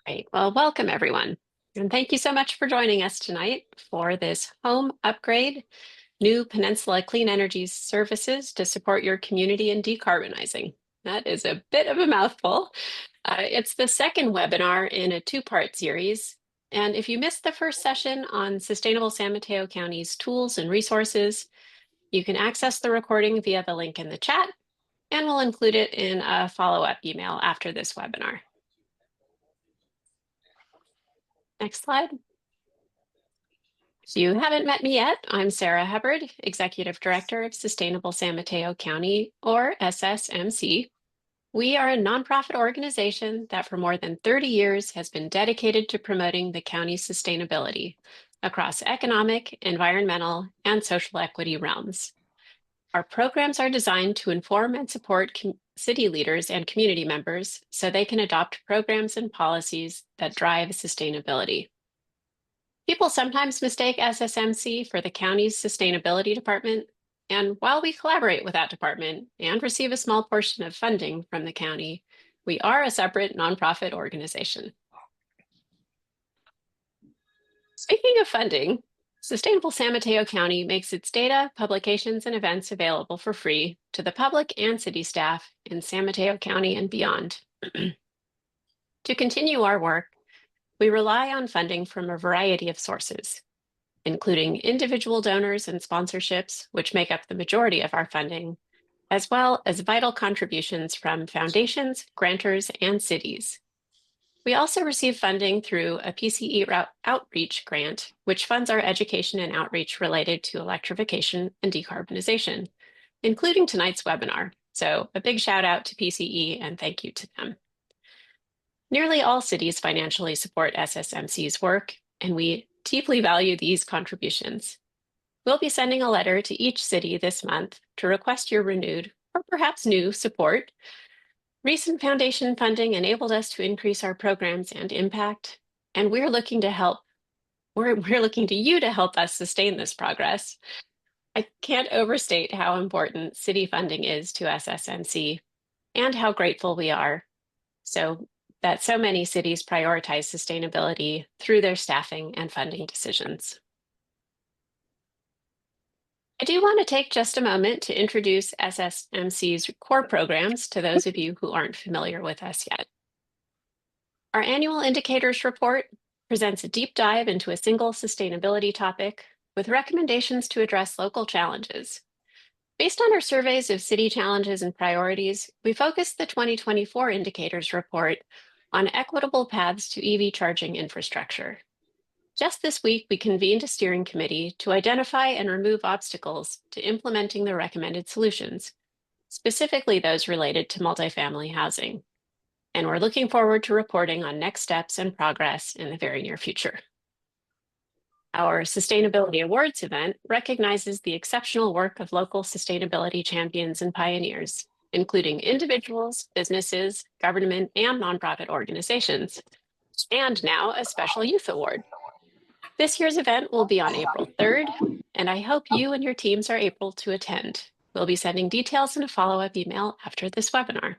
Great. Well, welcome everyone. And thank you so much for joining us tonight for this home upgrade, new Peninsula Clean Energy services to support your community in decarbonizing. That is a bit of a mouthful. It's the second webinar in a two-part series. And if you missed the first session on Sustainable San Mateo County's tools and resources, you can access the recording via the link in the chat, and we'll include it in a follow-up email after this webinar. Next slide. If you haven't met me yet, I'm Sarah Hubbard, Executive Director of Sustainable San Mateo County, or SSMC. We are a nonprofit organization that for more than 30 years has been dedicated to promoting the county's sustainability across economic, environmental, and social equity realms. Our programs are designed to inform and support city leaders and community members so they can adopt programs and policies that drive sustainability. People sometimes mistake SSMC for the county's sustainability department, and while we collaborate with that department and receive a small portion of funding from the county, we are a separate nonprofit organization. Speaking of funding, Sustainable San Mateo County makes its data, publications, and events available for free to the public and city staff in San Mateo County and beyond. To continue our work, we rely on funding from a variety of sources, including individual donors and sponsorships, which make up the majority of our funding, as well as vital contributions from foundations, grantors, and cities. We also receive funding through a PCE outreach grant, which funds our education and outreach related to electrification and decarbonization, including tonight's webinar. So a big shout out to PCE and thank you to them. Nearly all cities financially support SSMC's work, and we deeply value these contributions. We'll be sending a letter to each city this month to request your renewed or perhaps new support. Recent foundation funding enabled us to increase our programs and impact, and we're looking to you to help us sustain this progress. I can't overstate how important city funding is to SSMC and how grateful we are that so many cities prioritize sustainability through their staffing and funding decisions. I do want to take just a moment to introduce SSMC's core programs to those of you who aren't familiar with us yet. Our annual indicators report presents a deep dive into a single sustainability topic with recommendations to address local challenges. Based on our surveys of city challenges and priorities, we focused the 2024 indicators report on equitable paths to EV charging infrastructure. Just this week, we convened a steering committee to identify and remove obstacles to implementing the recommended solutions, specifically those related to multifamily housing. And we're looking forward to reporting on next steps and progress in the very near future. Our Sustainability Awards event recognizes the exceptional work of local sustainability champions and pioneers, including individuals, businesses, government, and nonprofit organizations, and now a special youth award. This year's event will be on April 3rd, and I hope you and your teams are able to attend. We'll be sending details in a follow-up email after this webinar.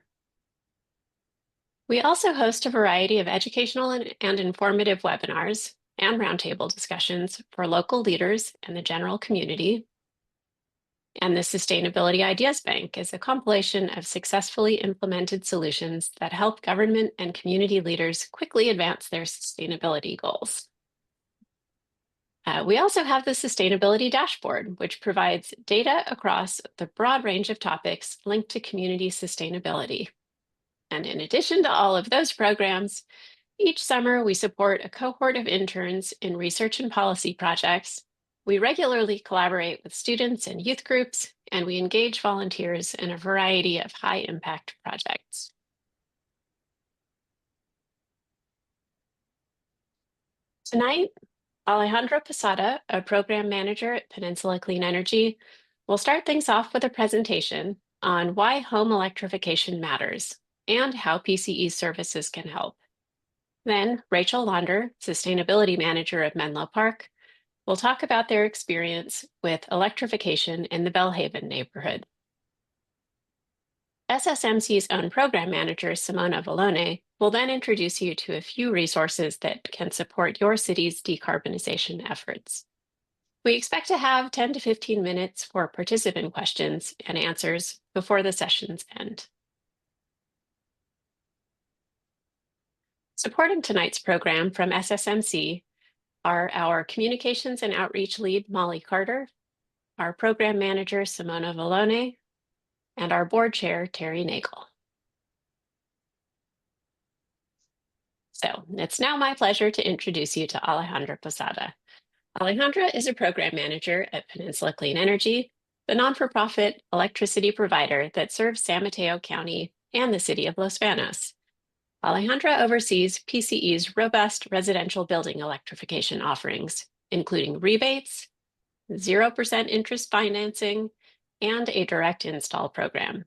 We also host a variety of educational and informative webinars and roundtable discussions for local leaders and the general community. And the Sustainability Ideas Bank is a compilation of successfully implemented solutions that help government and community leaders quickly advance their sustainability goals. We also have the Sustainability Dashboard, which provides data across the broad range of topics linked to community sustainability. And in addition to all of those programs, each summer we support a cohort of interns in research and policy projects. We regularly collaborate with students and youth groups, and we engage volunteers in a variety of high-impact projects. Tonight, Alejandro Posada, a program manager at Peninsula Clean Energy, will start things off with a presentation on why home electrification matters and how PCE services can help. Then Rachel Launder, Sustainability Manager at Menlo Park, will talk about their experience with electrification in the Bellhaven neighborhood. SSMC's own program manager, Simona Vallone, will then introduce you to a few resources that can support your city's decarbonization efforts. We expect to have 10 to 15 minutes for participant questions and answers before the session's end. Supporting tonight's program from SSMC are our Communications and Outreach Lead, Molly Carter, our Program Manager, Simona Vallone, and our Board Chair, Terry Nagel. So it's now my pleasure to introduce you to Alejandra Posada. Alejandra is a Program Manager at Peninsula Clean Energy, the non-for-profit electricity provider that serves San Mateo County and the city of Los Banos. Alejandra oversees PCE's robust residential building electrification offerings, including rebates, 0% interest financing, and a direct install program.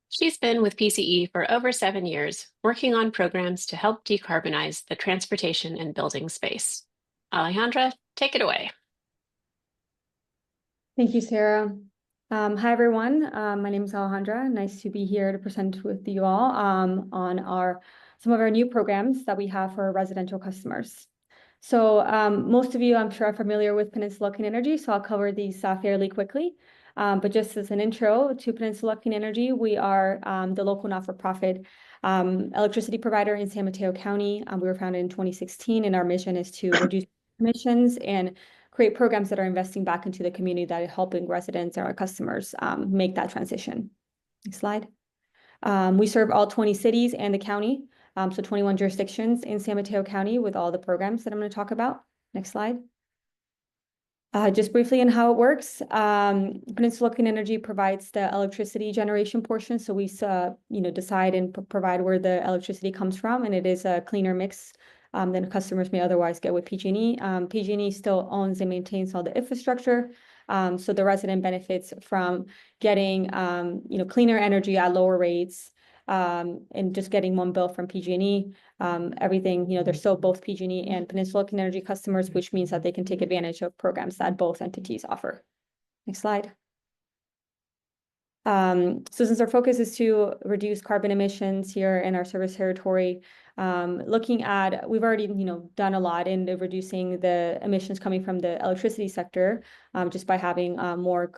She's been with PCE for over 7 years, working on programs to help decarbonize the transportation and building space. Alejandra, take it away. Thank you, Sarah. Hi, everyone. My name is Alejandra. Nice to be here to present with you all on some of our new programs that we have for residential customers. So most of you, I'm sure, are familiar with Peninsula Clean Energy, so I'll cover these fairly quickly. But just as an intro to Peninsula Clean Energy, we are the local not-for-profit electricity provider in San Mateo County. We were founded in 2016, and our mission is to reduce emissions and create programs that are investing back into the community that are helping residents and our customers make that transition. Next slide. We serve all 20 cities and the county, so 21 jurisdictions in San Mateo County with all the programs that I'm going to talk about. Next slide. Just briefly on how it works, Peninsula Clean Energy provides the electricity generation portion. So we decide and provide where the electricity comes from, and it is a cleaner mix than customers may otherwise get with PG&E. PG&E still owns and maintains all the infrastructure, so the resident benefits from getting cleaner energy at lower rates, and just getting one bill from PG&E. Everything, they're still both PG&E and Peninsula Clean Energy customers, which means that they can take advantage of programs that both entities offer. Next slide. So since our focus is to reduce carbon emissions here in our service territory, looking at, we've already, done a lot in reducing the emissions coming from the electricity sector, just by having more,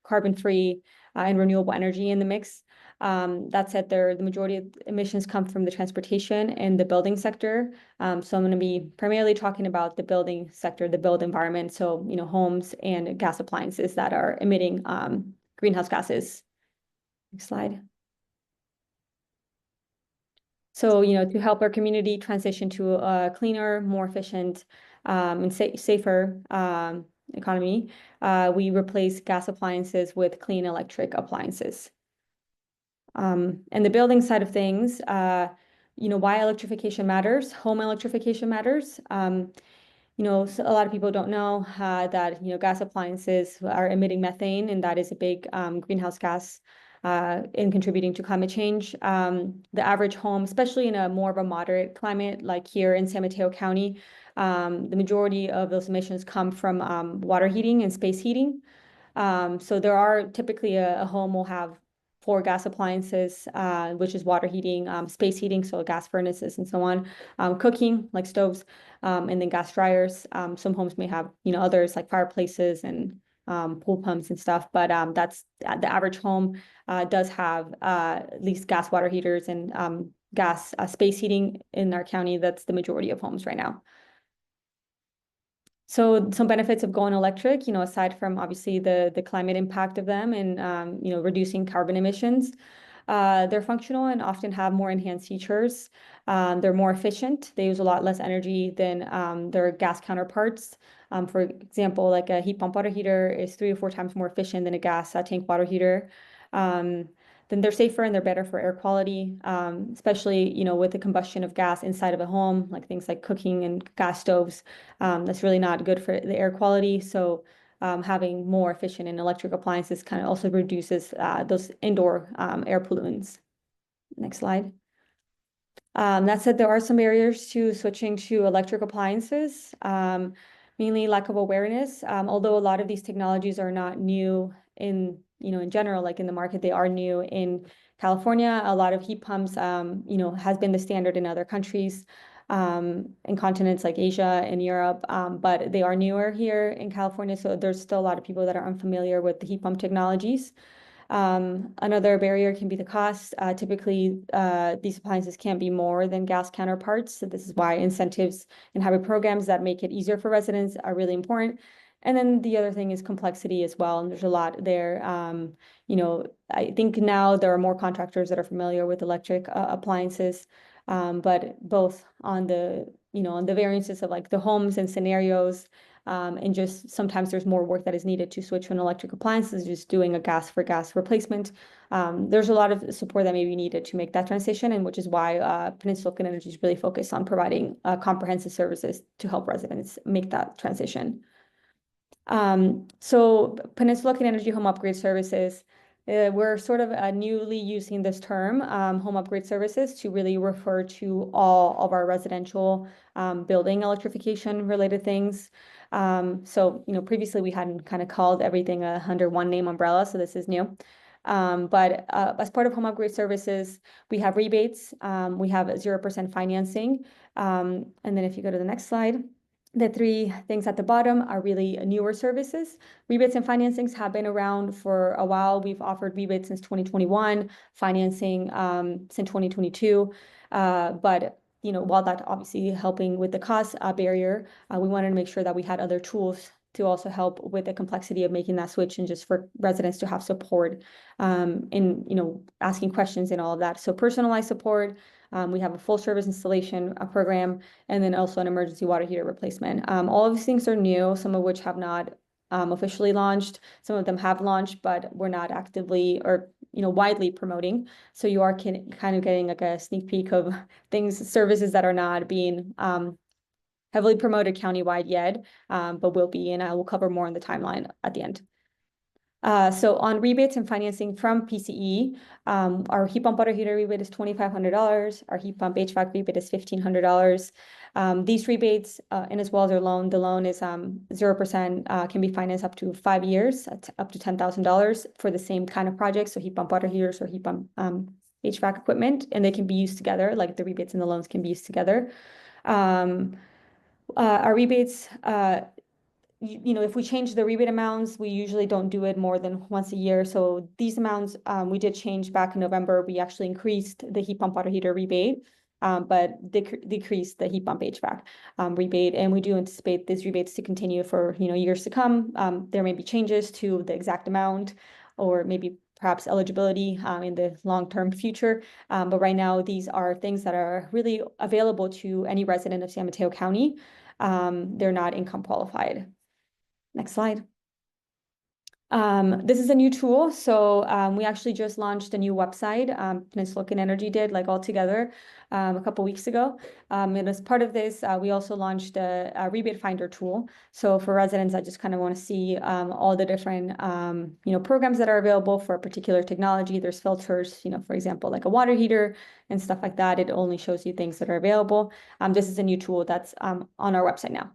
carbon-free and renewable energy in the mix. That said, the majority of emissions come from the transportation and the building sector. So I'm going to be primarily talking about the building sector, the built environment. So, homes and gas appliances that are emitting greenhouse gases. Next slide. So, to help our community transition to a cleaner, more efficient, and safer economy, we replace gas appliances with clean electric appliances. And the building side of things, why electrification matters, home electrification matters. So a lot of people don't know that, gas appliances are emitting methane, and that is a big greenhouse gas in contributing to climate change. The average home, especially in a more of a moderate climate, like here in San Mateo County, the majority of those emissions come from water heating and space heating. So there are typically a home will have 4 gas appliances, which is water heating, space heating, so gas furnaces and so on, cooking like stoves, and then gas dryers. Some homes may have, others like fireplaces and pool pumps and stuff, but that's the average home does have at least gas water heaters and gas space heating in our county. That's the majority of homes right now. So some benefits of going electric, aside from obviously the climate impact of them and, reducing carbon emissions, they're functional and often have more enhanced features. They're more efficient. They use a lot less energy than their gas counterparts. For example, like a heat pump water heater is 3 or 4 times more efficient than a gas tank water heater. Then they're safer and they're better for air quality, especially, with the combustion of gas inside of a home, like things like cooking and gas stoves. That's really not good for the air quality. So having more efficient and electric appliances kind of also reduces those indoor air pollutants. Next slide. That said, there are some barriers to switching to electric appliances, mainly lack of awareness. Although a lot of these technologies are not new in general, like in the market, they are new in California. A lot of heat pumps, has been the standard in other countries, in continents like Asia and Europe, but they are newer here in California. So there's still a lot of people that are unfamiliar with the heat pump technologies. Another barrier can be the cost. Typically, these appliances can't be more than gas counterparts. So this is why incentives and hybrid programs that make it easier for residents are really important. And then the other thing is complexity as well. And there's a lot there. I think now there are more contractors that are familiar with electric appliances, but both on the variances of like the homes and scenarios, and just sometimes there's more work that is needed to switch to an electric appliance than just doing a gas for gas replacement. There's a lot of support that may be needed to make that transition, and which is why Peninsula Clean Energy is really focused on providing comprehensive services to help residents make that transition. So Peninsula Clean Energy Home Upgrade Services, we're sort of newly using this term, home upgrade services, to really refer to all of our residential building electrification related things. So, previously we hadn't kind of called everything under one name umbrella, so this is new. But as part of home upgrade services, we have rebates, we have 0% financing. And then if you go to the next slide, the three things at the bottom are really newer services. Rebates and financings have been around for a while. We've offered rebates since 2021, financing since 2022. But while that obviously helping with the cost barrier, we wanted to make sure that we had other tools to also help with the complexity of making that switch, and just for residents to have support in asking questions and all of that. So personalized support. We have a full service installation program, and then also an emergency water heater replacement. All of these things are new, some of which have not officially launched. Some of them have launched, but we're not actively or widely promoting. So you are kind of getting like a sneak peek of services that are not being heavily promoted countywide yet, but will be, and I will cover more on the timeline at the end. So on rebates and financing from PCE, our heat pump water heater rebate is $2,500. Our heat pump HVAC rebate is $1,500. These rebates, and as well as our loan, the loan is 0%, can be financed up to 5 years, up to $10,000 for the same kind of projects. So heat pump water heaters or heat pump HVAC equipment, and they can be used together, like the rebates and the loans can be used together. Our rebates, if we change the rebate amounts, we usually don't do it more than once a year. So these amounts, we did change back in November. We actually increased the heat pump water heater rebate, but decreased the heat pump HVAC rebate. And we do anticipate these rebates to continue for years to come. There may be changes to the exact amount, or maybe perhaps eligibility in the long-term future. But right now, these are things that are really available to any resident of San Mateo County. They're not income qualified. Next slide. This is a new tool. So we actually just launched a new website. Peninsula Clean Energy did, like all together, a couple weeks ago. And as part of this, we also launched a rebate finder tool. So for residents that just kind of want to see all the different programs that are available for a particular technology. There's filters, for example, like a water heater and stuff like that. It only shows you things that are available. This is a new tool that's on our website now.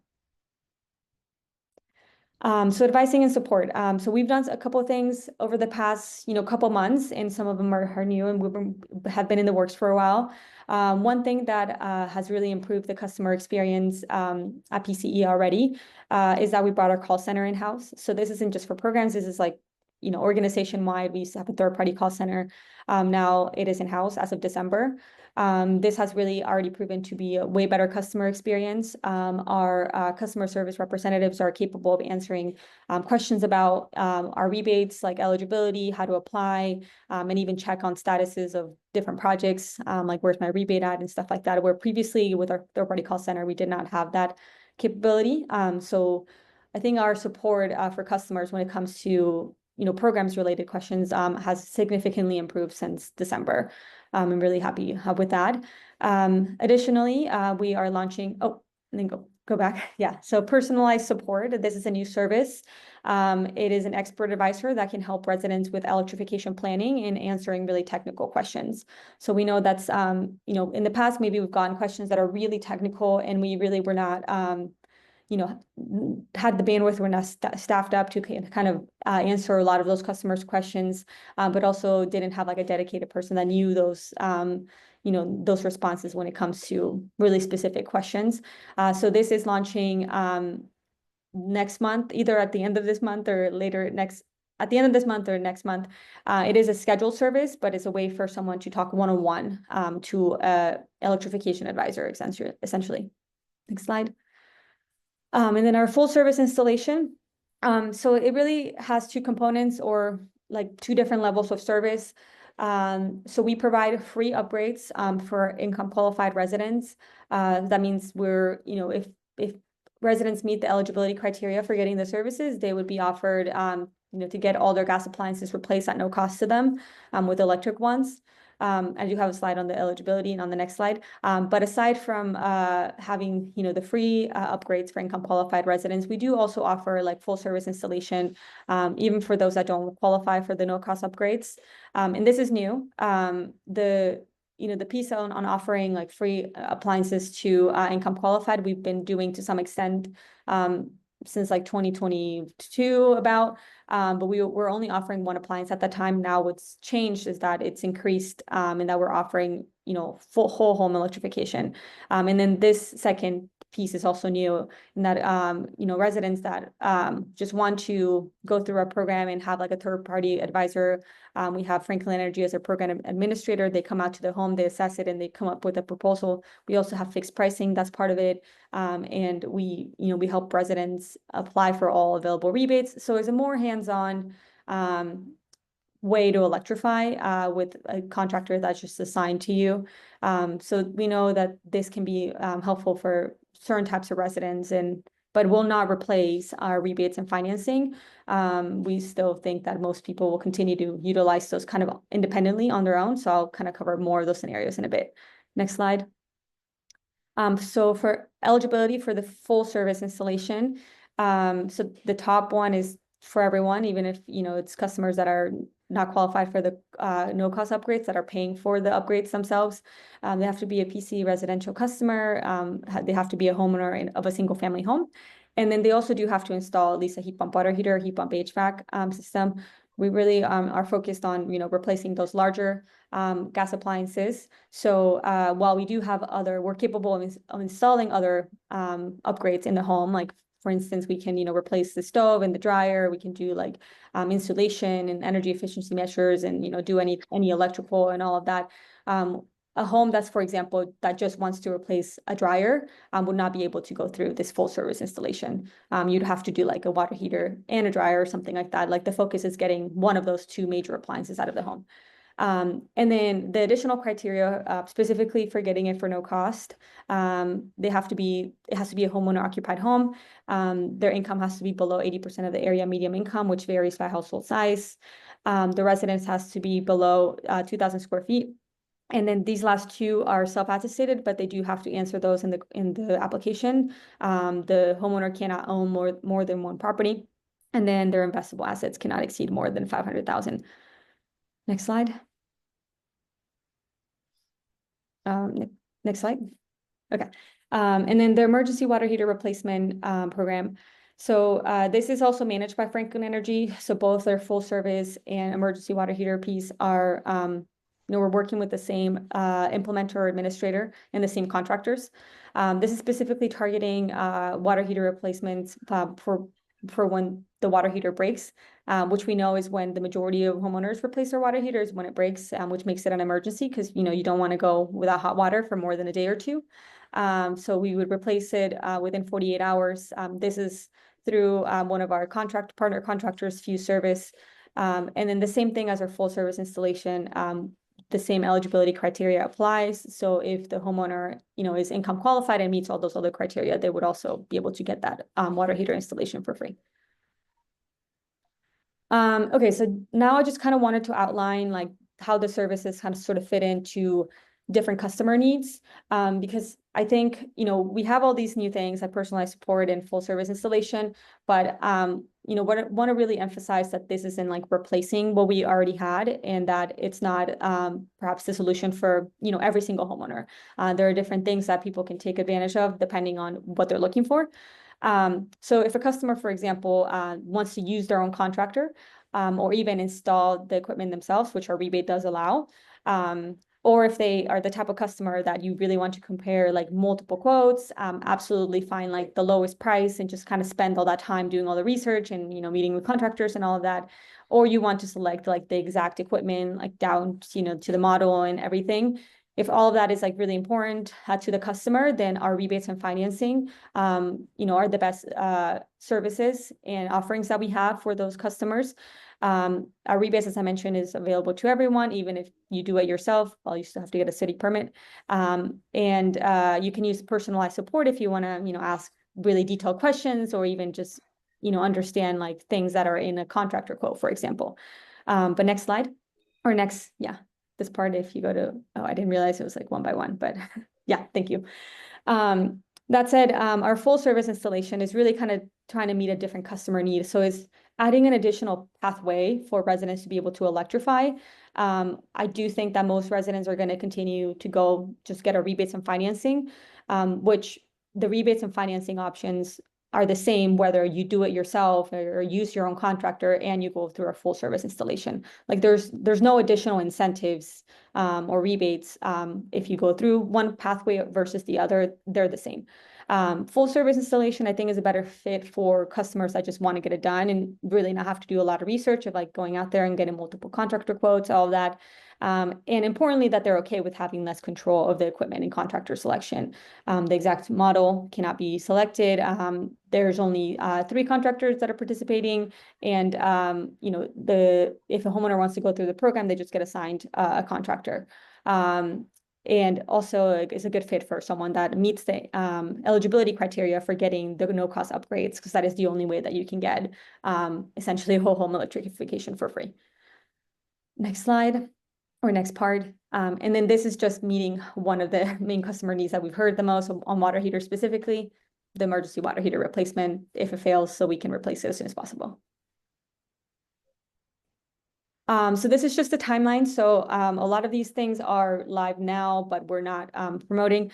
So advising and support. So we've done a couple of things over the past, couple months, and some of them are new and have been in the works for a while. One thing that has really improved the customer experience at PCE already is that we brought our call center in-house. So this isn't just for programs. This is like, organization-wide. We used to have a third-party call center. Now it is in-house as of December. This has really already proven to be a way better customer experience. Our customer service representatives are capable of answering questions about our rebates, like eligibility, how to apply, and even check on statuses of different projects, like where's my rebate at and stuff like that. Where previously with our third-party call center, we did not have that capability. So I think our support for customers when it comes to programs related questions has significantly improved since December. I'm really happy with that. Additionally, we are launching, and then go back. Yeah, so personalized support. This is a new service. It is an expert advisor that can help residents with electrification planning and answering really technical questions. So we know that's, in the past, maybe we've gotten questions that are really technical and we really were not, had the bandwidth, were not staffed up to kind of answer a lot of those customers' questions, but also didn't have like a dedicated person that knew those, those responses when it comes to really specific questions. So this is launching next month, either at the end of this month or at the end of this month or next month. It is a scheduled service, but it's a way for someone to talk one-on-one to a electrification advisor, essentially. Next slide. And then our full service installation. So it really has two components, or like two different levels of service. So we provide free upgrades for income qualified residents. That means if residents meet the eligibility criteria for getting the services, they would be offered to get all their gas appliances replaced at no cost to them with electric ones. I do have a slide on the eligibility and on the next slide. But aside from having the free upgrades for income qualified residents, we do also offer like full service installation, even for those that don't qualify for the no cost upgrades. And this is new. The piece on offering like free appliances to income qualified, we've been doing to some extent since like 2022 about, but we're only offering one appliance at the time. Now what's changed is that it's increased and that we're offering, full whole home electrification. And then this second piece is also new in that, residents that just want to go through our program and have like a third party advisor. We have Franklin Energy as a program administrator. They come out to the home, they assess it, and they come up with a proposal. We also have fixed pricing, that's part of it. And we help residents apply for all available rebates. So it's a more hands-on way to electrify with a contractor that's just assigned to you. So we know that this can be helpful for certain types of residents, but will not replace our rebates and financing. We still think that most people will continue to utilize those kind of independently on their own. So I'll kind of cover more of those scenarios in a bit. Next slide. So for eligibility for the full service installation, so the top one is for everyone, even if it's customers that are not qualified for the no cost upgrades, that are paying for the upgrades themselves. They have to be a PC residential customer. They have to be a homeowner of a single family home. And then they also do have to install at least a heat pump water heater, heat pump HVAC system. We really are focused on replacing those larger gas appliances. So while we do have we're capable of installing other upgrades in the home, like for instance, we can replace the stove and the dryer. We can do like insulation and energy efficiency measures, and do any electrical and all of that. A home that's, for example, that just wants to replace a dryer would not be able to go through this full service installation. You'd have to do like a water heater and a dryer or something like that. Like the focus is getting one of those two major appliances out of the home. And then the additional criteria, specifically for getting it for no cost, it has to be a homeowner occupied home. Their income has to be below 80% of the area median income, which varies by household size. The residence has to be below 2,000 square feet. And then these last two are self-attestated, but they do have to answer those in the application. The homeowner cannot own more than one property, and then their investable assets cannot exceed more than 500,000. Next slide. Next slide. Okay. And then the emergency water heater replacement program. So this is also managed by Franklin Energy. So both their full service and emergency water heater piece are, we're working with the same implementer or administrator and the same contractors. This is specifically targeting water heater replacements for when the water heater breaks, which we know is when the majority of homeowners replace their water heaters when it breaks, which makes it an emergency because you don't want to go without hot water for more than a day or two. So we would replace it within 48 hours. This is through one of our partner contractors, Fuse Service. And then the same thing as our full service installation, the same eligibility criteria applies. So if the homeowner, is income qualified and meets all those other criteria, they would also be able to get that water heater installation for free. Okay, so now I just kind of wanted to outline like how the services kind of sort of fit into different customer needs, because I think, we have all these new things like personalized support and full service installation, but what I want to really emphasize that this isn't like replacing what we already had, and that it's not perhaps the solution for every single homeowner. There are different things that people can take advantage of depending on what they're looking for. So if a customer, for example, wants to use their own contractor, or even install the equipment themselves, which our rebate does allow, or if they are the type of customer that you really want to compare like multiple quotes, absolutely find like the lowest price and just kind of spend all that time doing all the research and, meeting with contractors and all of that. Or you want to select like the exact equipment, like down, to the model and everything. If all of that is like really important to the customer, then our rebates and financing, are the best services and offerings that we have for those customers. Our rebates, as I mentioned, is available to everyone, even if you do it yourself. Well, you still have to get a city permit. And you can use personalized support if you want to, ask really detailed questions or even just, understand like things that are in a contractor quote, for example. But next slide or next, yeah, this part, if you go to, oh, I didn't realize it was like one by one, but yeah, thank you. That said, our full service installation is really kind of trying to meet a different customer need. So it's adding an additional pathway for residents to be able to electrify. I do think that most residents are going to continue to go just get our rebates and financing, which the rebates and financing options are the same whether you do it yourself or use your own contractor and you go through a full service installation. Like there's no additional incentives or rebates if you go through one pathway versus the other. They're the same. Full service installation, I think, is a better fit for customers that just want to get it done and really not have to do a lot of research of like going out there and getting multiple contractor quotes, all of that. And importantly, that they're okay with having less control of the equipment and contractor selection. The exact model cannot be selected. There's only 3 contractors that are participating. And, if a homeowner wants to go through the program, they just get assigned a contractor. And also is a good fit for someone that meets the eligibility criteria for getting the no-cost upgrades, because that is the only way that you can get essentially whole home electrification for free. Next slide or next part. And then this is just meeting one of the main customer needs that we've heard the most on water heaters specifically, the emergency water heater replacement if it fails, so we can replace it as soon as possible. So this is just a timeline. So a lot of these things are live now, but we're not promoting.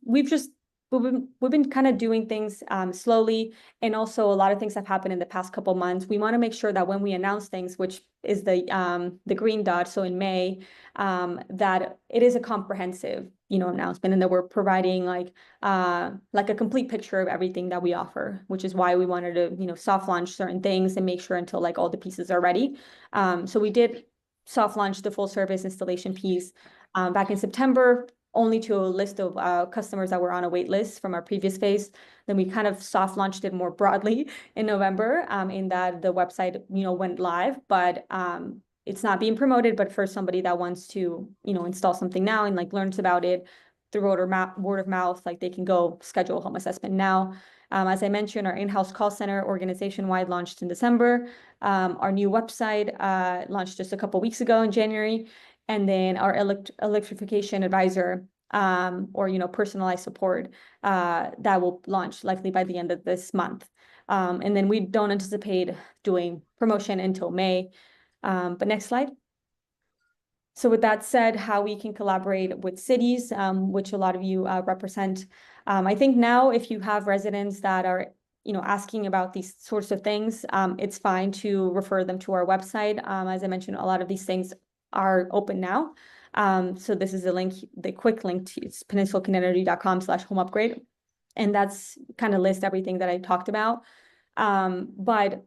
We've been kind of doing things slowly, and also a lot of things have happened in the past couple months. We want to make sure that when we announce things, which is the green dot, so in May, that it is a comprehensive announcement, and that we're providing like a complete picture of everything that we offer, which is why we wanted to soft launch certain things and make sure until like all the pieces are ready. So we did soft launch the full service installation piece back in September, only to a list of customers that were on a wait list from our previous phase. Then we kind of soft launched it more broadly in November, in that the website went live, but it's not being promoted. But for somebody that wants to install something now and like learns about it through word of mouth, like they can go schedule a home assessment now. As I mentioned, our in-house call center organization-wide launched in December. Our new website launched just a couple weeks ago in January. And then our electrification advisor, or personalized support that will launch likely by the end of this month. And then we don't anticipate doing promotion until May. But next slide. So with that said, how we can collaborate with cities, which a lot of you represent. I think now if you have residents that are asking about these sorts of things, it's fine to refer them to our website. As I mentioned, a lot of these things are open now. So this is a link, the quick link to peninsulacleanenergy.com/home upgrade. And that's kind of list everything that I talked about. But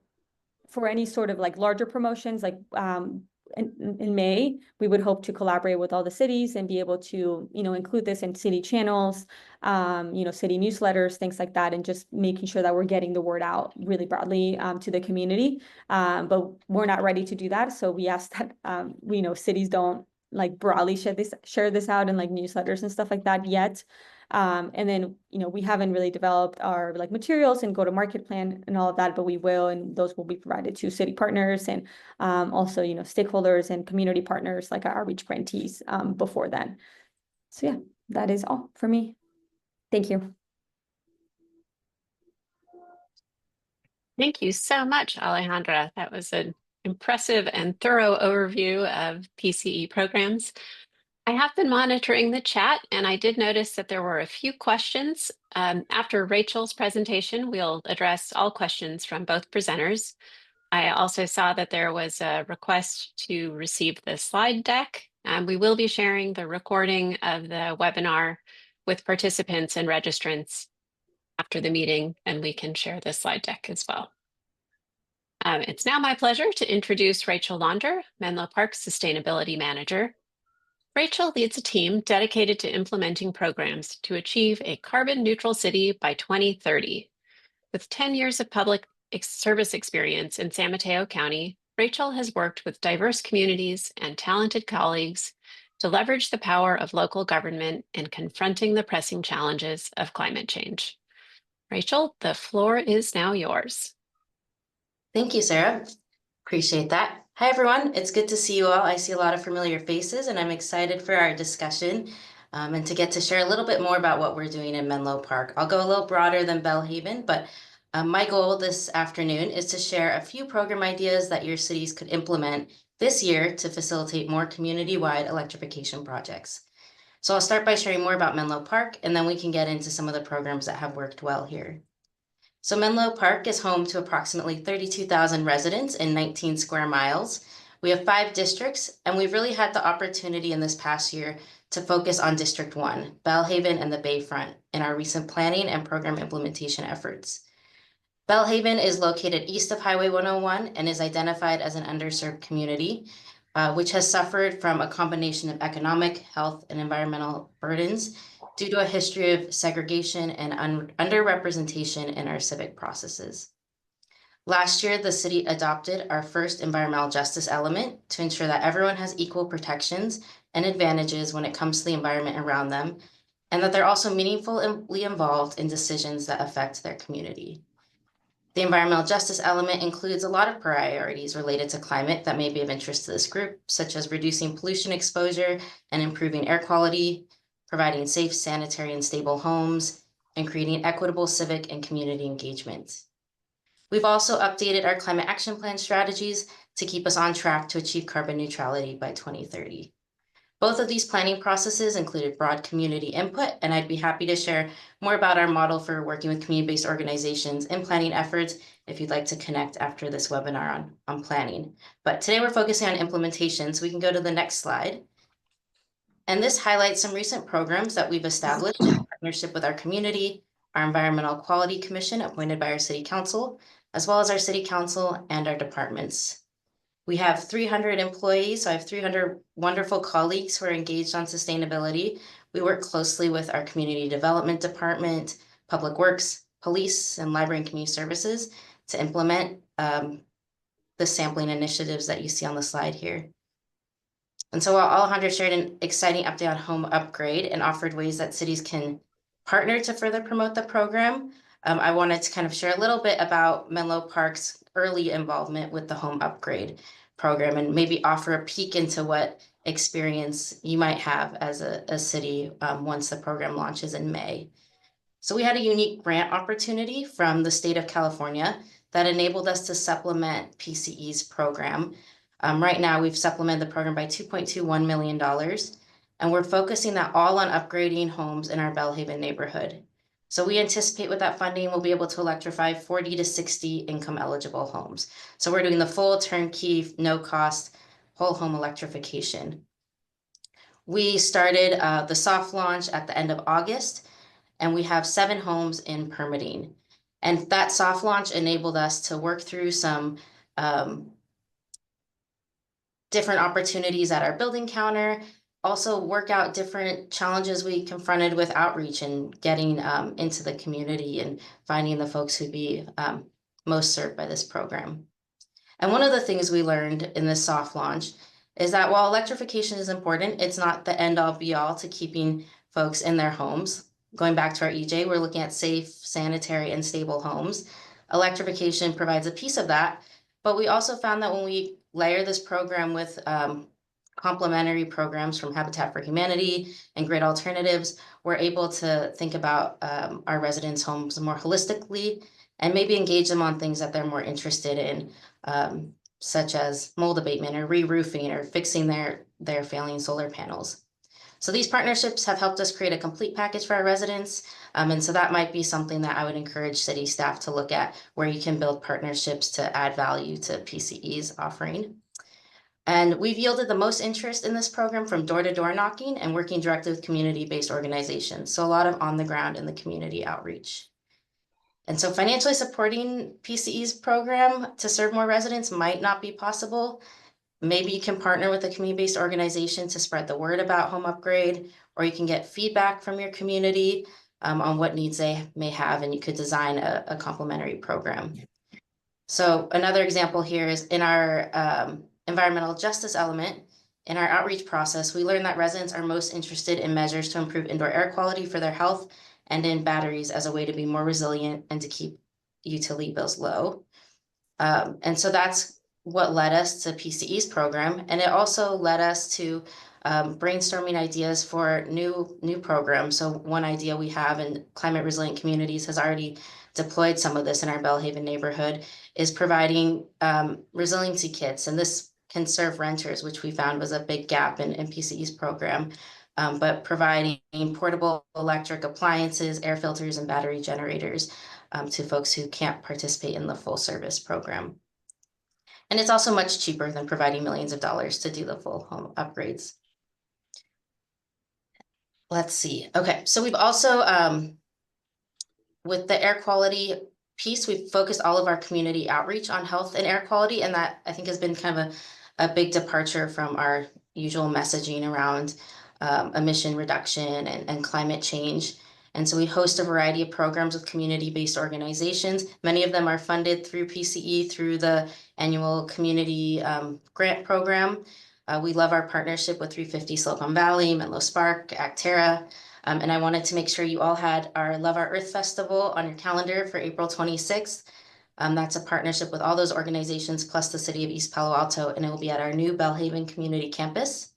for any sort of like larger promotions, like in May, we would hope to collaborate with all the cities and be able to, include this in city channels, city newsletters, things like that, and just making sure that we're getting the word out really broadly to the community. But we're not ready to do that. So we ask that, cities don't like broadly share this out in like newsletters and stuff like that yet. And then, we haven't really developed our like materials and go-to-market plan and all of that, but we will, and those will be provided to city partners and also, stakeholders and community partners like our outreach grantees before then. So yeah, that is all for me. Thank you. Thank you so much, Alejandra. That was an impressive and thorough overview of PCE programs. I have been monitoring the chat, and I did notice that there were a few questions. After Rachel's presentation, we'll address all questions from both presenters. I also saw that there was a request to receive the slide deck. We will be sharing the recording of the webinar with participants and registrants after the meeting, and we can share the slide deck as well. It's now my pleasure to introduce Rachel Launder, Menlo Park Sustainability Manager. Rachel leads a team dedicated to implementing programs to achieve a carbon neutral city by 2030. With 10 years of public service experience in San Mateo County, Rachel has worked with diverse communities and talented colleagues to leverage the power of local government in confronting the pressing challenges of climate change. Rachel, the floor is now yours. Thank you, Sarah. Appreciate that. Hi, everyone. It's good to see you all. I see a lot of familiar faces, and I'm excited for our discussion and to get to share a little bit more about what we're doing in Menlo Park. I'll go a little broader than Belhaven, but my goal this afternoon is to share a few program ideas that your cities could implement this year to facilitate more community-wide electrification projects. So I'll start by sharing more about Menlo Park, and then we can get into some of the programs that have worked well here. So Menlo Park is home to approximately 32,000 residents in 19 square miles. We have 5 districts, and we've really had the opportunity in this past year to focus on District 1, Belhaven and the Bayfront, in our recent planning and program implementation efforts. Belhaven is located east of Highway 101 and is identified as an underserved community, which has suffered from a combination of economic, health, and environmental burdens due to a history of segregation and underrepresentation in our civic processes. Last year, the city adopted our first environmental justice element to ensure that everyone has equal protections and advantages when it comes to the environment around them, and that they're also meaningfully involved in decisions that affect their community. The environmental justice element includes a lot of priorities related to climate that may be of interest to this group, such as reducing pollution exposure and improving air quality, providing safe, sanitary, and stable homes, and creating equitable civic and community engagement. We've also updated our climate action plan strategies to keep us on track to achieve carbon neutrality by 2030. Both of these planning processes included broad community input, and I'd be happy to share more about our model for working with community-based organizations and planning efforts if you'd like to connect after this webinar on planning. But today we're focusing on implementation, so we can go to the next slide. And this highlights some recent programs that we've established in partnership with our community, our Environmental Quality Commission appointed by our City Council, as well as our City Council and our departments. We have 300 employees, so I have 300 wonderful colleagues who are engaged on sustainability. We work closely with our Community Development Department, Public Works, Police, and Library and Community Services to implement the sampling initiatives that you see on the slide here. And so Alejandra shared an exciting update on home upgrade and offered ways that cities can partner to further promote the program. I wanted to kind of share a little bit about Menlo Park's early involvement with the home upgrade program and maybe offer a peek into what experience you might have as a city once the program launches in May. So we had a unique grant opportunity from the state of California that enabled us to supplement PCE's program. Right now, we've supplemented the program by $2.21 million, and we're focusing that all on upgrading homes in our Belhaven neighborhood. So we anticipate with that funding, we'll be able to electrify 40 to 60 income eligible homes. So we're doing the full turnkey, no cost, whole home electrification. We started the soft launch at the end of August, and we have 7 homes in permitting. And that soft launch enabled us to work through some different opportunities at our building counter, also work out different challenges we confronted with outreach and getting into the community and finding the folks who'd be most served by this program. And one of the things we learned in this soft launch is that while electrification is important, it's not the end all be all to keeping folks in their homes. Going back to our EJ, we're looking at safe, sanitary, and stable homes. Electrification provides a piece of that, but we also found that when we layer this program with complementary programs from Habitat for Humanity and Grid Alternatives, we're able to think about our residents' homes more holistically and maybe engage them on things that they're more interested in, such as mold abatement or re-roofing or fixing their failing solar panels. So these partnerships have helped us create a complete package for our residents. And so that might be something that I would encourage city staff to look at, where you can build partnerships to add value to PCE's offering. And we've yielded the most interest in this program from door-to-door knocking and working directly with community-based organizations. So a lot of on-the-ground in the community outreach. And so financially supporting PCE's program to serve more residents might not be possible. Maybe you can partner with a community-based organization to spread the word about home upgrade, or you can get feedback from your community on what needs they may have, and you could design a complementary program. So another example here is in our environmental justice element. In our outreach process, we learned that residents are most interested in measures to improve indoor air quality for their health, and in batteries as a way to be more resilient and to keep utility bills low. And so that's what led us to PCE's program. And it also led us to brainstorming ideas for new programs. So one idea we have in Climate Resilient Communities has already deployed some of this in our Bellhaven neighborhood, is providing resiliency kits. And this can serve renters, which we found was a big gap in PCE's program. But providing portable electric appliances, air filters, and battery generators to folks who can't participate in the full service program. And it's also much cheaper than providing millions of dollars to do the full home upgrades. Let's see. Okay, so we've also, with the air quality piece, we've focused all of our community outreach on health and air quality, and that I think has been kind of a big departure from our usual messaging around emission reduction and climate change. And so we host a variety of programs with community-based organizations. Many of them are funded through PCE through the annual community grant program. We love our partnership with 350 Silicon Valley, Menlo Park, Actera. And I wanted to make sure you all had our Love Our Earth Festival on your calendar for April 26th. That's a partnership with all those organizations plus the city of East Palo Alto, and it will be at our new Bellhaven Community Campus,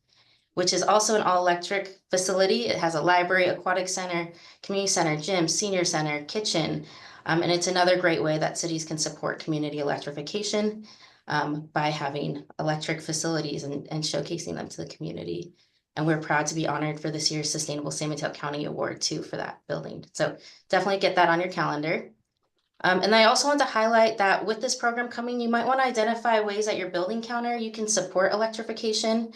which is also an all-electric facility. It has a library, aquatic center, community center, gym, senior center, kitchen. And it's another great way that cities can support community electrification by having electric facilities and showcasing them to the community. And we're proud to be honored for this year's Sustainable San Mateo County Award too for that building. So definitely get that on your calendar. And I also want to highlight that with this program coming, you might want to identify ways at your building counter you can support electrification.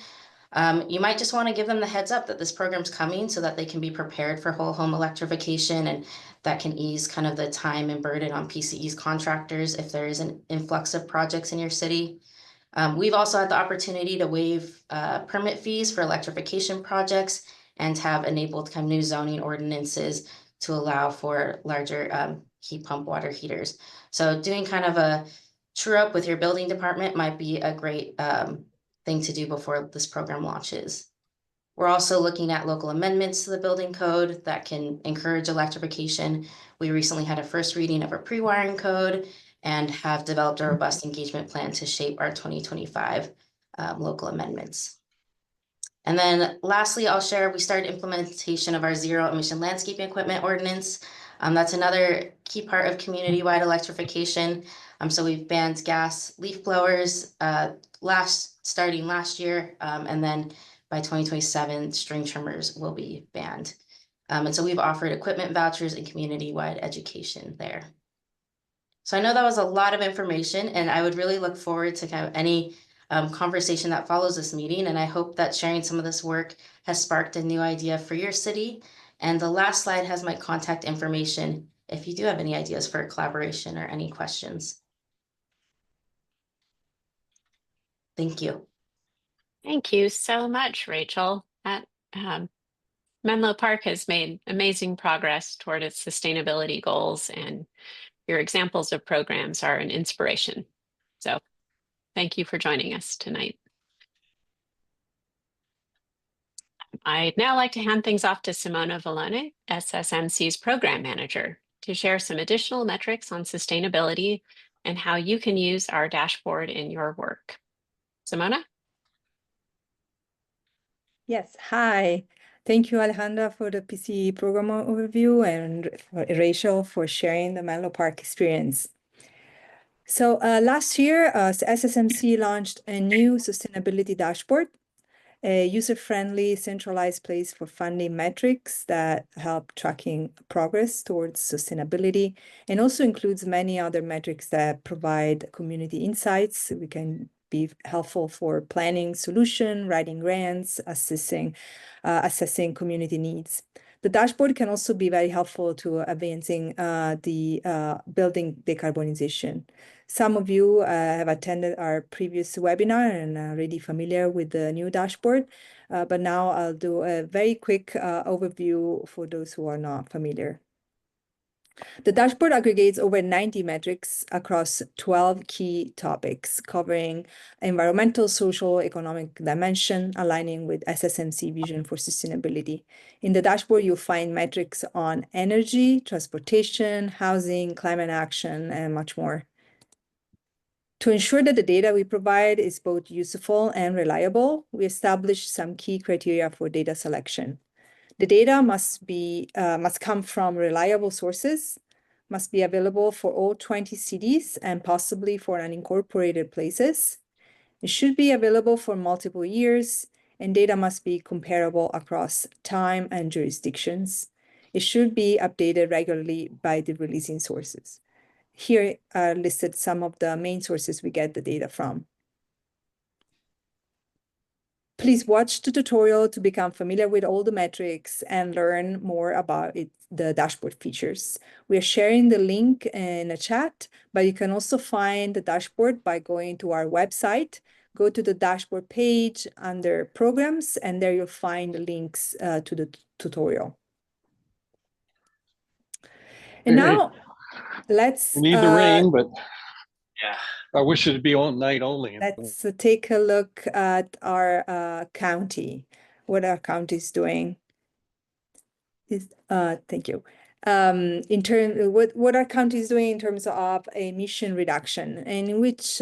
You might just want to give them the heads up that this program's coming so that they can be prepared for whole home electrification, and that can ease kind of the time and burden on PCE's contractors if there is an influx of projects in your city. We've also had the opportunity to waive permit fees for electrification projects and have enabled kind of new zoning ordinances to allow for larger heat pump water heaters. So doing kind of a true up with your building department might be a great thing to do before this program launches. We're also looking at local amendments to the building code that can encourage electrification. We recently had a first reading of a pre-wiring code and have developed a robust engagement plan to shape our 2025 local amendments. And then lastly, I'll share, we started implementation of our zero emission landscaping equipment ordinance. That's another key part of community-wide electrification. So we've banned gas leaf blowers starting last year, and then by 2027, string trimmers will be banned. And so we've offered equipment vouchers and community-wide education there. So I know that was a lot of information, and I would really look forward to kind of any conversation that follows this meeting. And I hope that sharing some of this work has sparked a new idea for your city. And the last slide has my contact information if you do have any ideas for collaboration or any questions. Thank you. Thank you so much, Rachel. Menlo Park has made amazing progress toward its sustainability goals, and your examples of programs are an inspiration. So thank you for joining us tonight. I'd now like to hand things off to Simona Vallone, SSMC's program manager, to share some additional metrics on sustainability and how you can use our dashboard in your work. Simona? Yes, hi. Thank you, Alejandra, for the PCE program overview, and Rachel for sharing the Menlo Park experience. So last year, SSMC launched a new sustainability dashboard. a user-friendly, centralized place for funding metrics that help tracking progress towards sustainability, and also includes many other metrics that provide community insights. We can be helpful for planning solution, writing grants, assessing community needs. The dashboard can also be very helpful to advancing the building decarbonization. Some of you have attended our previous webinar and are already familiar with the new dashboard, but now I'll do a very quick overview for those who are not familiar. The dashboard aggregates over 90 metrics across 12 key topics, covering environmental, social, economic dimension, aligning with SSMC vision for sustainability. In the dashboard, you'll find metrics on energy, transportation, housing, climate action, and much more. To ensure that the data we provide is both useful and reliable, we established some key criteria for data selection. The data must come from reliable sources, must be available for all 20 cities and possibly for unincorporated places. It should be available for multiple years, and data must be comparable across time and jurisdictions. It should be updated regularly by the releasing sources. Here are listed some of the main sources we get the data from. Please watch the tutorial to become familiar with all the metrics and learn more about the dashboard features. We are sharing the link in a chat, but you can also find the dashboard by going to our website. Go to the dashboard page under programs, and there you'll find the links to the tutorial. And now let's— We need the rain, but yeah, I wish it'd be all night only. Let's take a look at our county, what our county is doing. Thank you. What our county is doing in terms of emission reduction, and in which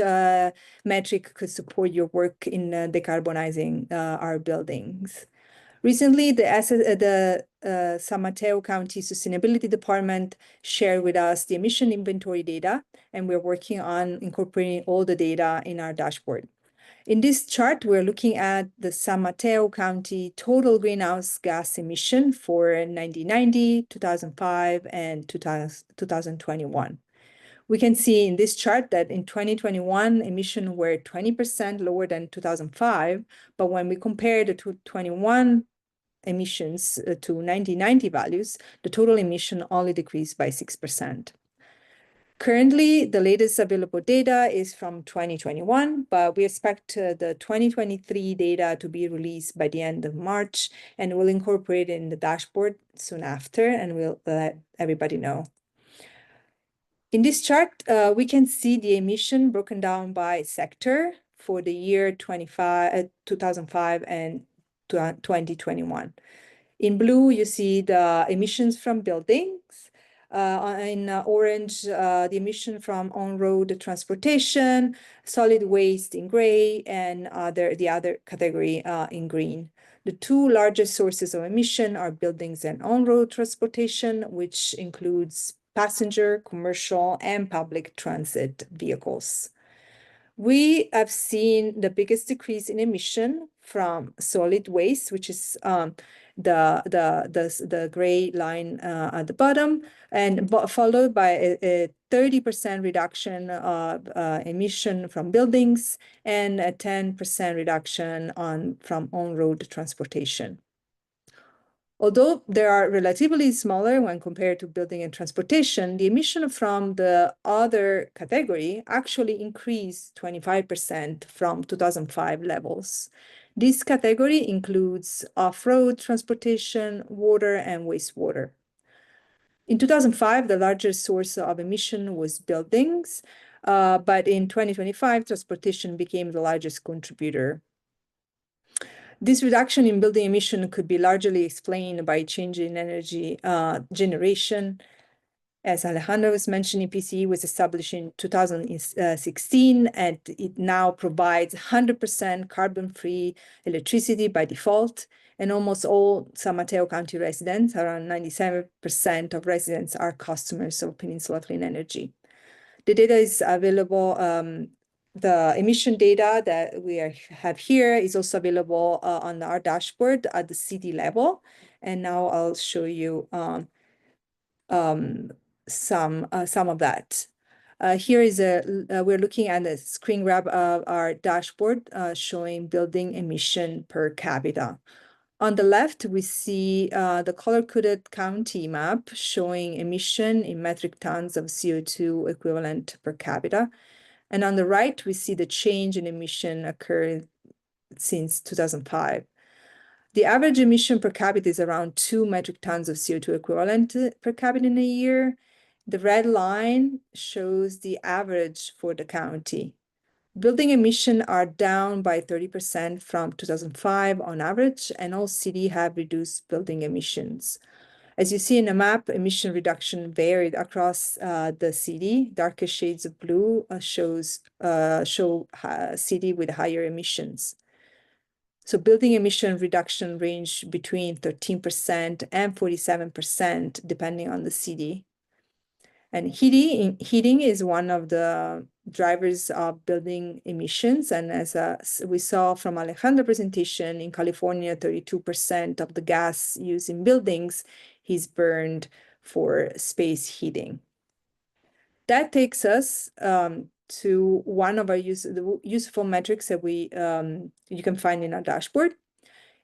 metric could support your work in decarbonizing our buildings. Recently, the San Mateo County Sustainability Department shared with us the emission inventory data, and we're working on incorporating all the data in our dashboard. In this chart, we're looking at the San Mateo County total greenhouse gas emission for 1990, 2005, and 2021. We can see in this chart that in 2021, emissions were 20% lower than 2005, but when we compare the 2021 emissions to 1990 values, the total emission only decreased by 6%. Currently, the latest available data is from 2021, but we expect the 2023 data to be released by the end of March, and we'll incorporate it in the dashboard soon after, and we'll let everybody know. In this chart, we can see the emission broken down by sector for the year 2005 and 2021. In blue, you see the emissions from buildings. In orange, the emission from on-road transportation, solid waste in gray, and the other category in green. The two largest sources of emission are buildings and on-road transportation, which includes passenger, commercial, and public transit vehicles. We have seen the biggest decrease in emission from solid waste, which is the gray line at the bottom, and followed by a 30% reduction of emission from buildings and a 10% reduction from on-road transportation. Although they are relatively smaller when compared to building and transportation, the emission from the other category actually increased 25% from 2005 levels. This category includes off-road transportation, water, and wastewater. In 2005, the largest source of emission was buildings, but in 2025, transportation became the largest contributor. This reduction in building emission could be largely explained by change in energy generation. As Alejandro was mentioning, PCE was established in 2016, and it now provides 100% carbon-free electricity by default. And almost all San Mateo County residents, around 97% of residents, are customers of Peninsula Clean Energy. The data is available The emission data that we have here is also available on our dashboard at the city level. And now I'll show you some of that. Here is we're looking at a screen grab of our dashboard showing building emission per capita. On the left, we see the color-coded county map showing emission in metric tons of CO2 equivalent per capita. And on the right, we see the change in emission occurred since 2005. The average emission per capita is around 2 metric tons of CO2 equivalent per capita in a year. The red line shows the average for the county. Building emissions are down by 30% from 2005 on average, and all cities have reduced building emissions. As you see in the map, emission reduction varied across the city. Darker shades of blue show city with higher emissions. So building emission reduction range between 13% and 47%, depending on the city. And heating is one of the drivers of building emissions. And as we saw from Alejandra's presentation, in California, 32% of the gas used in buildings is burned for space heating. That takes us to one of our useful metrics that you can find in our dashboard.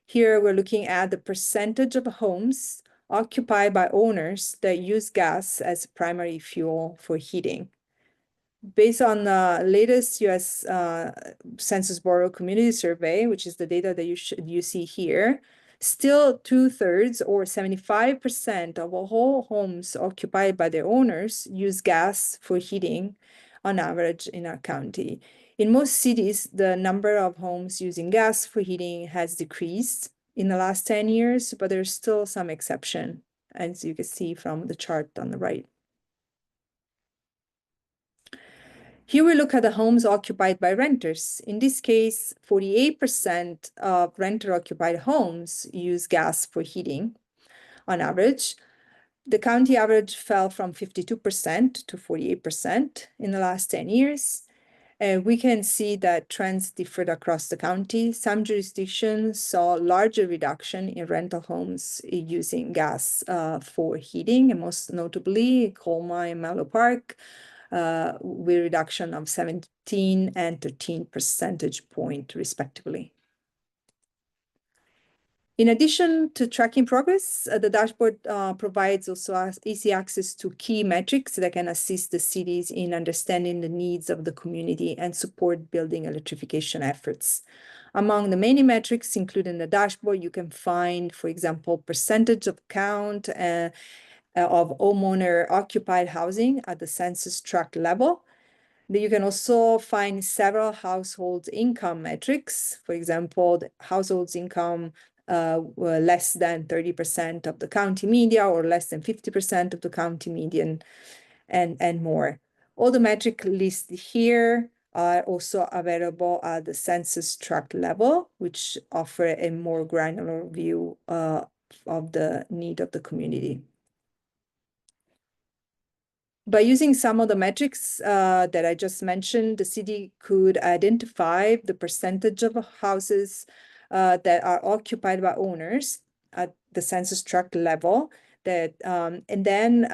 Here, we're looking at the percentage of homes occupied by owners that use gas as primary fuel for heating. Based on the latest U.S. Census Bureau Community Survey, which is the data that you see here, still 2/3 or 75% of all homes occupied by their owners use gas for heating on average in our county. In most cities, the number of homes using gas for heating has decreased in the last 10 years, but there's still some exception, as you can see from the chart on the right. Here we look at the homes occupied by renters. In this case, 48% of renter-occupied homes use gas for heating on average. The county average fell from 52% to 48% in the last 10 years. We can see that trends differed across the county. Some jurisdictions saw larger reduction in rental homes using gas for heating, and most notably Colma and Menlo Park, with a reduction of 17 and 13 percentage points, respectively. In addition to tracking progress, the dashboard provides also easy access to key metrics that can assist the cities in understanding the needs of the community and support building electrification efforts. Among the many metrics included in the dashboard, you can find, for example, percentage of count of homeowner-occupied housing at the census tract level. You can also find several household income metrics. For example, the households income were less than 30% of the county median or less than 50% of the county median, and more. All the metric listed here are also available at the census tract level, which offer a more granular view of the need of the community. By using some of the metrics that I just mentioned, the city could identify the percentage of houses that are occupied by owners at the census tract level. And then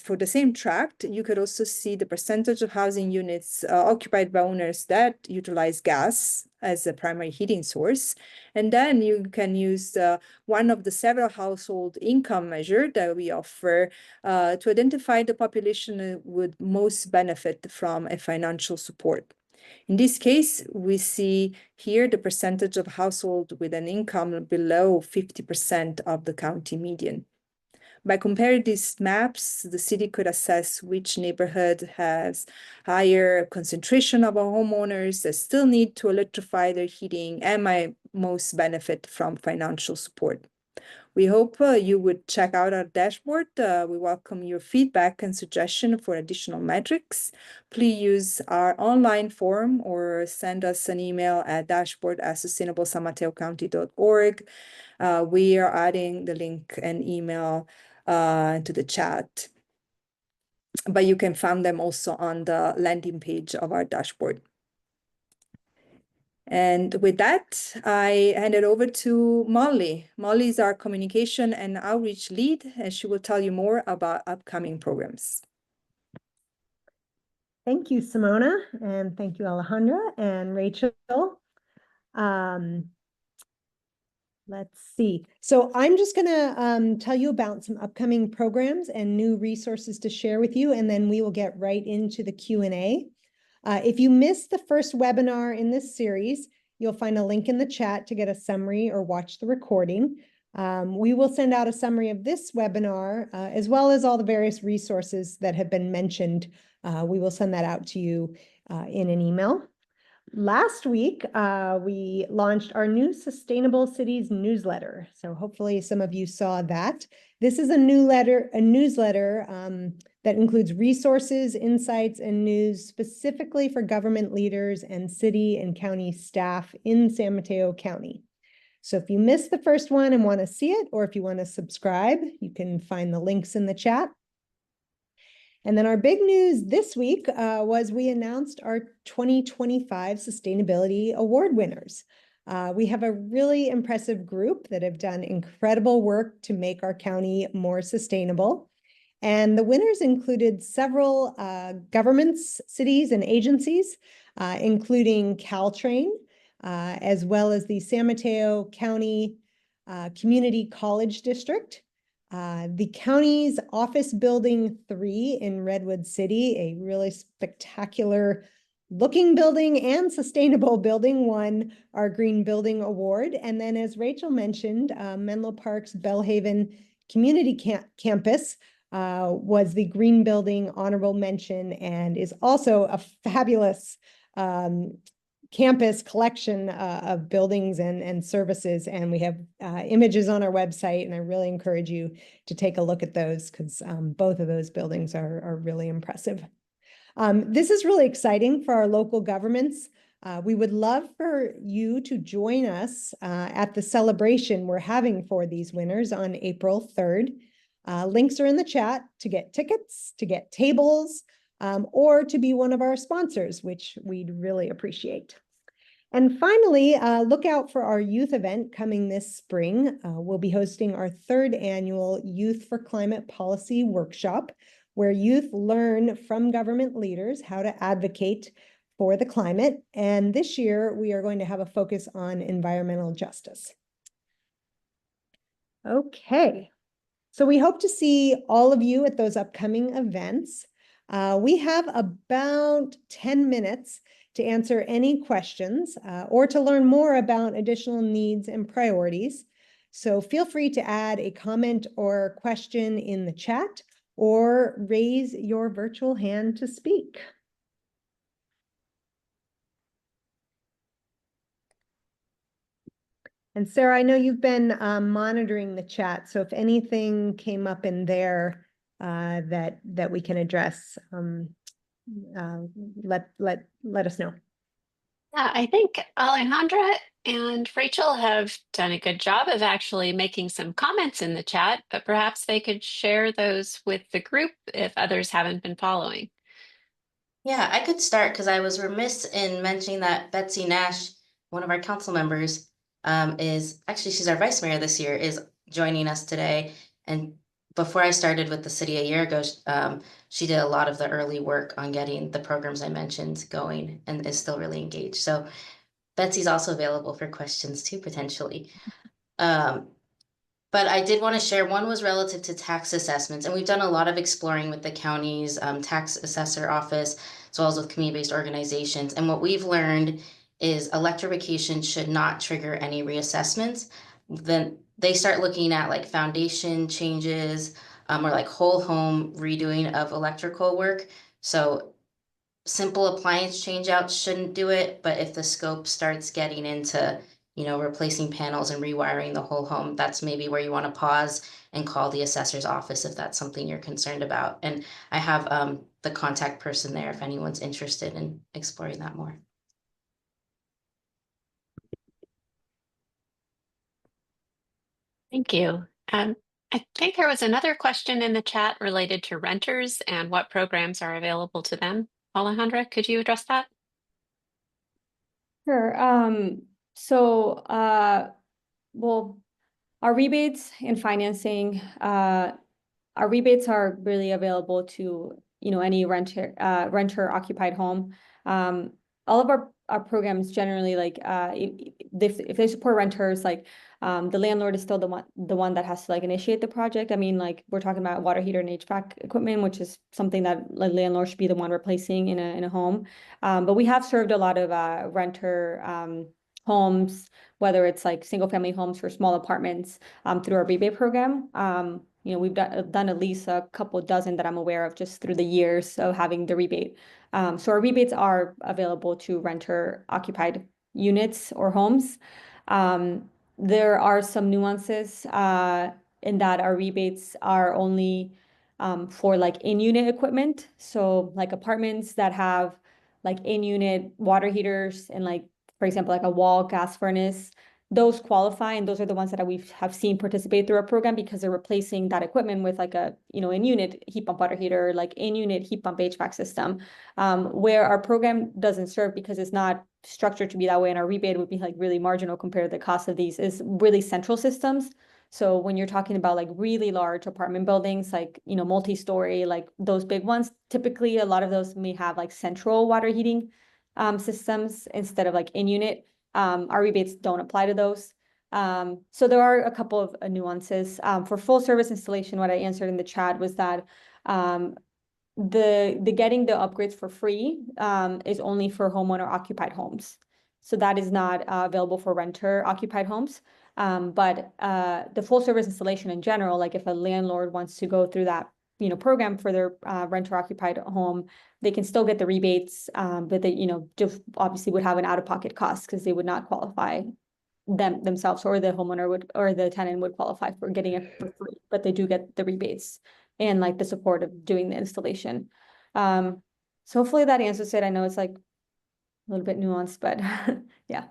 for the same tract, you could also see the percentage of housing units occupied by owners that utilize gas as a primary heating source. And then you can use one of the several household income measures that we offer to identify the population that would most benefit from a financial support. In this case, we see here the percentage of households with an income below 50% of the county median. By comparing these maps, the city could assess which neighborhood has higher concentration of homeowners that still need to electrify their heating and might most benefit from financial support. We hope you would check out our dashboard. We welcome your feedback and suggestion for additional metrics. Please use our online form or send us an email at dashboard@sustainablesanmatoecounty.org. We are adding the link and email to the chat, but you can find them also on the landing page of our dashboard. And with that, I hand it over to Molly. Molly is our communication and outreach lead, and she will tell you more about upcoming programs. Thank you, Simona, and thank you, Alejandra and Rachel. Let's see. So I'm just going to tell you about some upcoming programs and new resources to share with you, and then we will get right into the Q&A. If you missed the first webinar in this series, you'll find a link in the chat to get a summary or watch the recording. We will send out a summary of this webinar, as well as all the various resources that have been mentioned. We will send that out to you in an email. Last week, we launched our new Sustainable Cities newsletter. So hopefully some of you saw that. This is a newsletter that includes resources, insights, and news specifically for government leaders and city and county staff in San Mateo County. So if you missed the first one and want to see it, or if you want to subscribe, you can find the links in the chat. And then our big news this week was we announced our 2025 Sustainability Award winners. We have a really impressive group that have done incredible work to make our county more sustainable. And the winners included several governments, cities, and agencies, including Caltrain, as well as the San Mateo County Community College District, the county's Office Building 3 in Redwood City, a really spectacular looking building and sustainable building, won our Green Building Award. And then, as Rachel mentioned, Menlo Park's Bellhaven Community Campus was the Green Building Honorable Mention and is also a fabulous campus collection of buildings and services. And we have images on our website, and I really encourage you to take a look at those because both of those buildings are really impressive. This is really exciting for our local governments. We would love for you to join us at the celebration we're having for these winners on April 3rd. Links are in the chat to get tickets, to get tables, or to be one of our sponsors, which we'd really appreciate. And finally, look out for our youth event coming this spring. We'll be hosting our 3rd annual Youth for Climate Policy Workshop, where youth learn from government leaders how to advocate for the climate. And this year, we are going to have a focus on environmental justice. Okay, so we hope to see all of you at those upcoming events. We have about 10 minutes to answer any questions or to learn more about additional needs and priorities. So feel free to add a comment or question in the chat or raise your virtual hand to speak. And Sarah, I know you've been monitoring the chat, so if anything came up in there that we can address, let us know. Yeah, I think Alejandra and Rachel have done a good job of actually making some comments in the chat, but perhaps they could share those with the group if others haven't been following. Yeah, I could start because I was remiss in mentioning that Betsy Nash, one of our council members, she's our vice mayor this year, is joining us today. And before I started with the city a year ago, she did a lot of the early work on getting the programs I mentioned going and is still really engaged. So Betsy's also available for questions too, potentially. But I did want to share, one was relative to tax assessments, and we've done a lot of exploring with the county's tax assessor office, as well as with community-based organizations. And what we've learned is electrification should not trigger any reassessments. Then they start looking at like foundation changes or like whole home redoing of electrical work. So simple appliance change out shouldn't do it, but if the scope starts getting into, replacing panels and rewiring the whole home, that's maybe where you want to pause and call the assessor's office if that's something you're concerned about. And I have the contact person there if anyone's interested in exploring that more. Thank you. I think there was another question in the chat related to renters and what programs are available to them. Alejandra, could you address that? Sure. Well, our rebates and financing, our rebates are really available to, any renter occupied home. All of our programs generally, like, if they support renters, like, the landlord is still the one that has to like initiate the project. I mean, like, we're talking about water heater and HVAC equipment, which is something that the landlord should be the one replacing in a home. But we have served a lot of renter homes, whether it's like single family homes or small apartments, through our rebate program. We've done at least a couple dozen that I'm aware of just through the years of having the rebate. So our rebates are available to renter occupied units or homes. There are some nuances in that our rebates are only for like in-unit equipment. So like apartments that have like in-unit water heaters and, like, for example, like a wall gas furnace, those qualify, and those are the ones that we have seen participate through our program because they're replacing that equipment with like a, in-unit heat pump water heater, like in-unit heat pump HVAC system, where our program doesn't serve because it's not structured to be that way, and our rebate would be like really marginal compared to the cost of these, is really central systems. So when you're talking about like really large apartment buildings, like, multi-story, like those big ones, typically a lot of those may have like central water heating systems instead of like in-unit. Our rebates don't apply to those. So there are a couple of nuances. For full service installation, what I answered in the chat was that the getting the upgrades for free is only for homeowner occupied homes. So that is not available for renter occupied homes. But the full service installation in general, like if a landlord wants to go through that, program for their renter occupied home, they can still get the rebates, but they, just obviously would have an out-of-pocket cost because they would not qualify themselves, or the homeowner would, or the tenant would qualify for getting it for free, but they do get the rebates and like the support of doing the installation. So hopefully that answers it. I know it's like a little bit nuanced, but yeah.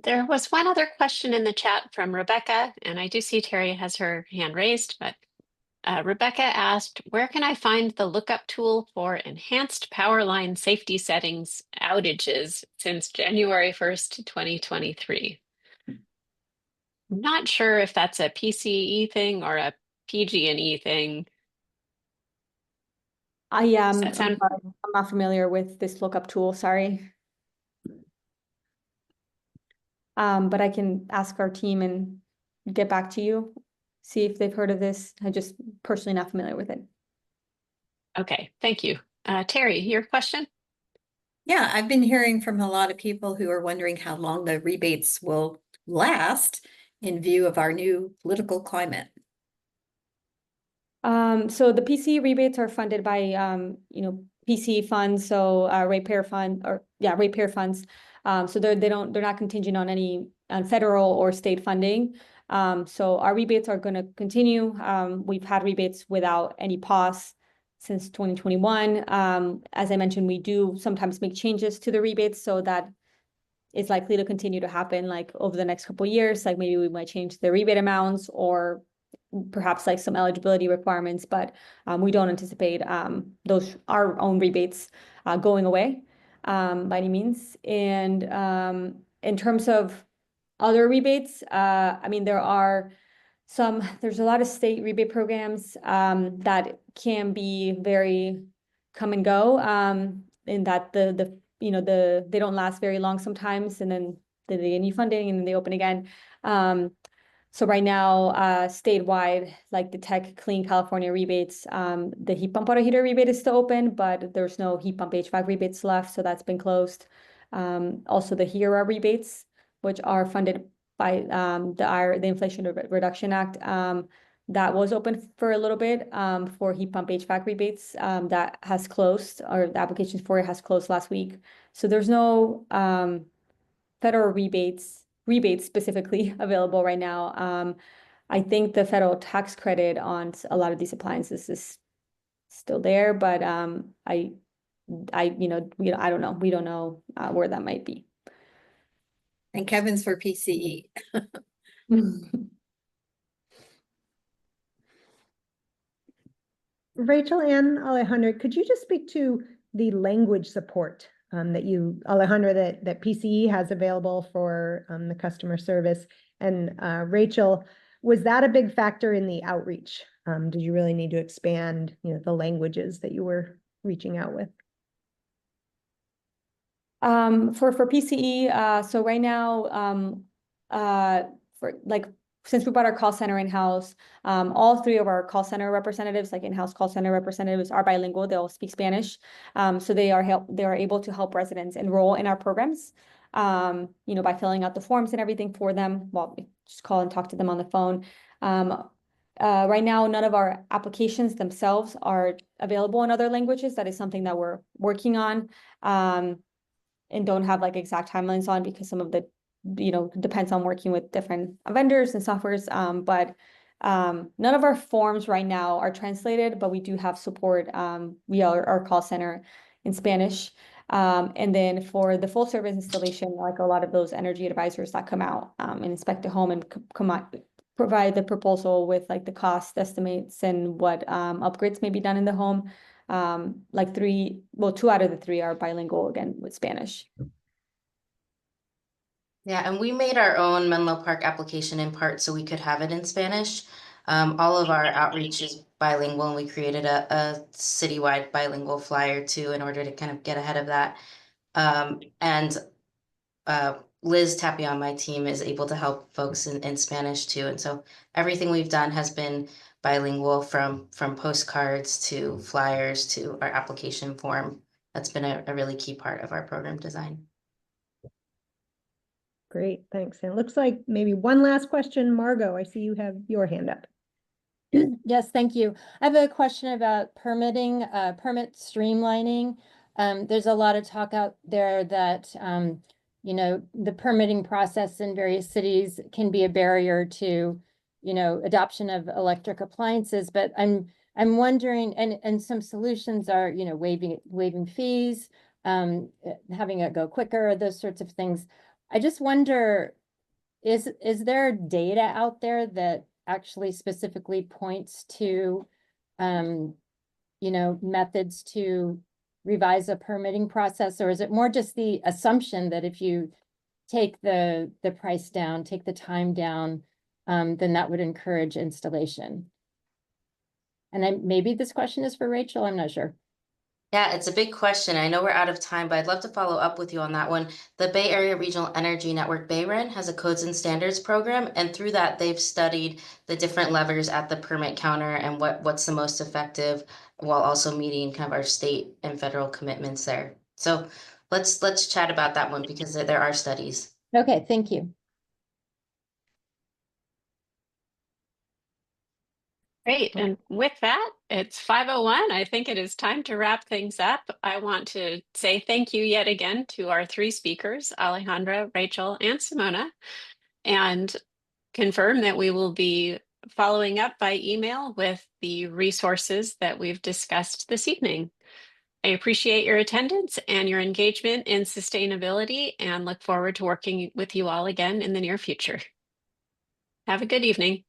There was one other question in the chat from Rebecca, and I do see Terry has her hand raised, but Rebecca asked, where can I find the lookup tool for enhanced power line safety settings outages since January 1st, 2023? I'm not sure if that's a PCE thing or a PG&E thing. I'm that sound- sorry, I'm not familiar with this lookup tool, sorry. But I can ask our team and get back to you, see if they've heard of this. I'm just personally not familiar with it. Okay, thank you. Terry, your question? Yeah, I've been hearing from a lot of people who are wondering how long the rebates will last in view of our new political climate. So the PCE rebates are funded by, PCE funds, so ratepayer funds. So they're not contingent on any federal or state funding. So our rebates are going to continue. We've had rebates without any pause since 2021. As I mentioned, we do sometimes make changes to the rebates, so that it's likely to continue to happen like over the next couple of years. Like maybe we might change the rebate amounts or perhaps like some eligibility requirements, but we don't anticipate our own rebates going away by any means. And in terms of other rebates, I mean, there's a lot of state rebate programs that can be very come and go, in that they don't last very long sometimes, and then they get new funding and then they open again. So right now, statewide, like the Tech Clean California rebates, the heat pump water heater rebate is still open, but there's no heat pump HVAC rebates left, so that's been closed. Also the HERA rebates, which are funded by the Inflation Reduction Act, that was open for a little bit for heat pump HVAC rebates, that has closed, or the applications for it has closed last week. So there's no federal rebates specifically available right now. I think the federal tax credit on a lot of these appliances is still there, but I don't know. We don't know where that might be. And Kevin's for PCE. Rachel Ann Alejandra, could you just speak to the language support that you, Alejandra, that PCE has available for the customer service. And Rachel, was that a big factor in the outreach? Did you really need to expand, the languages that you were reaching out with? For PCE, so right now, since we brought our call center in-house, all 3 of our call center representatives, like in-house call center representatives, are bilingual. They'll speak Spanish. So they are able to help residents enroll in our programs, by filling out the forms and everything for them. Well, we just call and talk to them on the phone. Right now, none of our applications themselves are available in other languages. That is something that we're working on, and don't have like exact timelines on, because some of the depends on working with different vendors and softwares. But none of our forms right now are translated, but we do have support via our call center in Spanish. And then for the full service installation, like a lot of those energy advisors that come out and inspect the home and come out, provide the proposal with like the cost estimates and what upgrades may be done in the home. 2 out of the 3 are bilingual, again, with Spanish. Yeah, and we made our own Menlo Park application in part so we could have it in Spanish. All of our outreach is bilingual, and we created a citywide bilingual flyer too in order to kind of get ahead of that. And Liz Tappy on my team is able to help folks in Spanish too. And so everything we've done has been bilingual, from postcards to flyers to our application form. That's been a really key part of our program design. Great, thanks. And it looks like maybe one last question. Margot, I see you have your hand up. Yes, thank you. I have a question about permitting, permit streamlining. There's a lot of talk out there that, the permitting process in various cities can be a barrier to, adoption of electric appliances. But I'm wondering, and some solutions are, waiving fees, having it go quicker, those sorts of things. I just wonder, is there data out there that actually specifically points to, methods to revise a permitting process? Or is it more just the assumption that if you take the price down, take the time down, then that would encourage installation? And maybe this question is for Rachel, I'm not sure. Yeah, it's a big question. I know we're out of time, but I'd love to follow up with you on that one. The Bay Area Regional Energy Network, BayREN, has a codes and standards program, and through that, they've studied the different levers at the permit counter and what's the most effective, while also meeting kind of our state and federal commitments there. So let's chat about that one, because there are studies. Okay, thank you. Great. And with that, it's 5:01. I think it is time to wrap things up. I want to say thank you yet again to our 3 speakers, Alejandra, Rachel, and Simona, and confirm that we will be following up by email with the resources that we've discussed this evening. I appreciate your attendance and your engagement in sustainability, and look forward to working with you all again in the near future. Have a good evening.